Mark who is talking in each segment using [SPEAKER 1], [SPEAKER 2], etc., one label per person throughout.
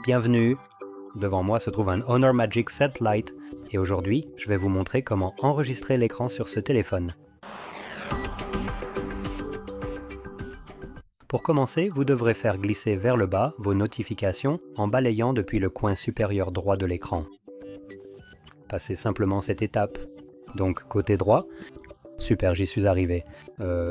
[SPEAKER 1] Bienvenue! Devant moi se trouve un Honor Magic 7 Lite et aujourd'hui, je vais vous montrer comment enregistrer l'écran sur ce téléphone. Pour commencer, vous devrez faire glisser vers le bas vos notifications en balayant depuis le coin supérieur droit de l'écran. Passez simplement cette étape. Donc côté droit, super, j'y suis arrivé.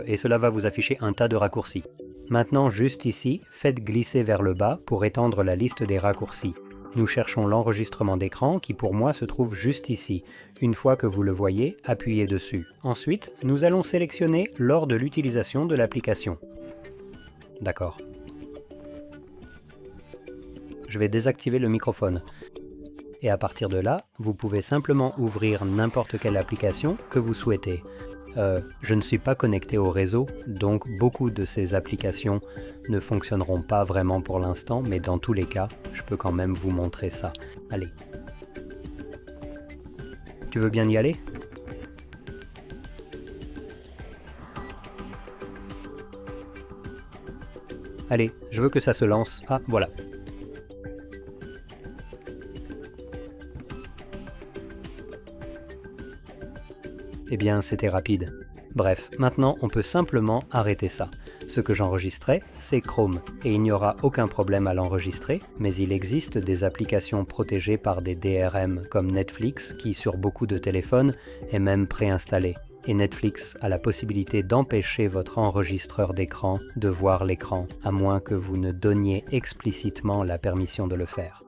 [SPEAKER 1] Et cela va vous afficher un tas de raccourcis. Maintenant, juste ici, faites glisser vers le bas pour étendre la liste des raccourcis. Nous cherchons l'enregistrement d'écran qui pour moi se trouve juste ici. Une fois que vous le voyez, appuyez dessus. Ensuite, nous allons sélectionner lors de l'utilisation de l'application. D'accord. Je vais désactiver le microphone. Et à partir de là, vous pouvez simplement ouvrir n'importe quelle application que vous souhaitez. Je ne suis pas connecté au réseau, donc beaucoup de ces applications ne fonctionneront pas vraiment pour l'instant, mais dans tous les cas, je peux quand même vous montrer ça. Allez. Tu veux bien y aller ? Allez, je veux que ça se lance. Ah, voilà. Eh bien, c'était rapide. Bref, maintenant, on peut simplement arrêter ça. Ce que j'enregistrais, c'est Chrome, et il n'y aura aucun problème à l'enregistrer, mais il existe des applications protégées par des DRM comme Netflix, qui sur beaucoup de téléphones est même préinstallé. Et Netflix a la possibilité d'empêcher votre enregistreur d'écran de voir l'écran, à moins que vous ne donniez explicitement la permission de le faire.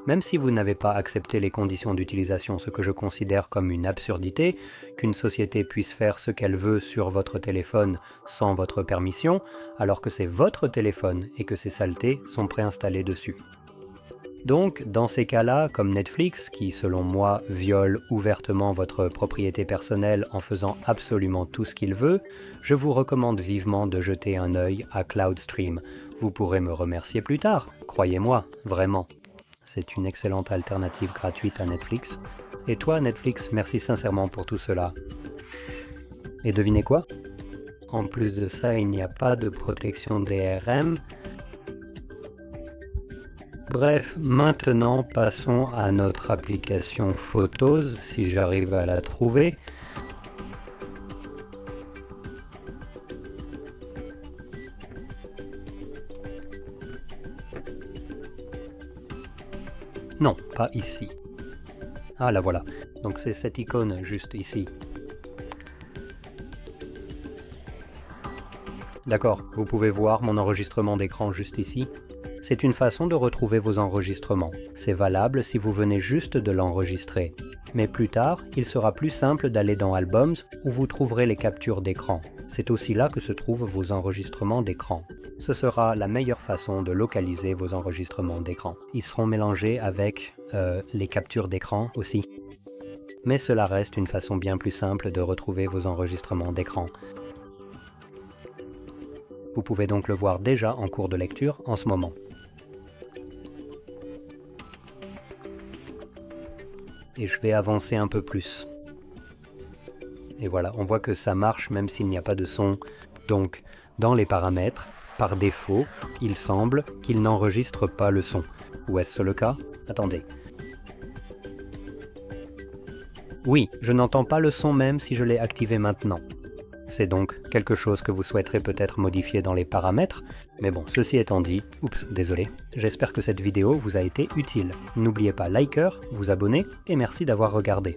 [SPEAKER 1] Même si vous n'avez pas accepté les conditions d'utilisation, ce que je considère comme une absurdité, qu'une société puisse faire ce qu'elle veut sur votre téléphone sans votre permission, alors que c'est votre téléphone et que ces saletés sont préinstallées dessus. Donc, dans ces cas-là, comme Netflix, qui selon moi viole ouvertement votre propriété personnelle en faisant absolument tout ce qu'il veut, je vous recommande vivement de jeter un œil à Cloudstream. Vous pourrez me remercier plus tard, croyez-moi, vraiment. C'est une excellente alternative gratuite à Netflix. Et toi, Netflix, merci sincèrement pour tout cela. Et devinez quoi ? En plus de ça, il n'y a pas de protection DRM. Bref, maintenant passons à notre application Photos, si j'arrive à la trouver. Non, pas ici. Ah, la voilà. Donc c'est cette icône juste ici. D'accord, vous pouvez voir mon enregistrement d'écran juste ici. C'est une façon de retrouver vos enregistrements. C'est valable si vous venez juste de l'enregistrer. Mais plus tard, il sera plus simple d'aller dans Albums où vous trouverez les captures d'écran. C'est aussi là que se trouvent vos enregistrements d'écran. Ce sera la meilleure façon de localiser vos enregistrements d'écran. Ils seront mélangés avec les captures d'écran aussi. Mais cela reste une façon bien plus simple de retrouver vos enregistrements d'écran. Vous pouvez donc le voir déjà en cours de lecture en ce moment. Et je vais avancer un peu plus. Et voilà, on voit que ça marche même s'il n'y a pas de son. Donc, dans les paramètres, par défaut, il semble qu'il n'enregistre pas le son. Ou est-ce le cas ? Attendez. Oui, je n'entends pas le son même si je l'ai activé maintenant. C'est donc quelque chose que vous souhaiterez peut-être modifier dans les paramètres, mais bon, ceci étant dit, oups, désolé, j'espère que cette vidéo vous a été utile. N'oubliez pas liker, vous abonner et merci d'avoir regardé.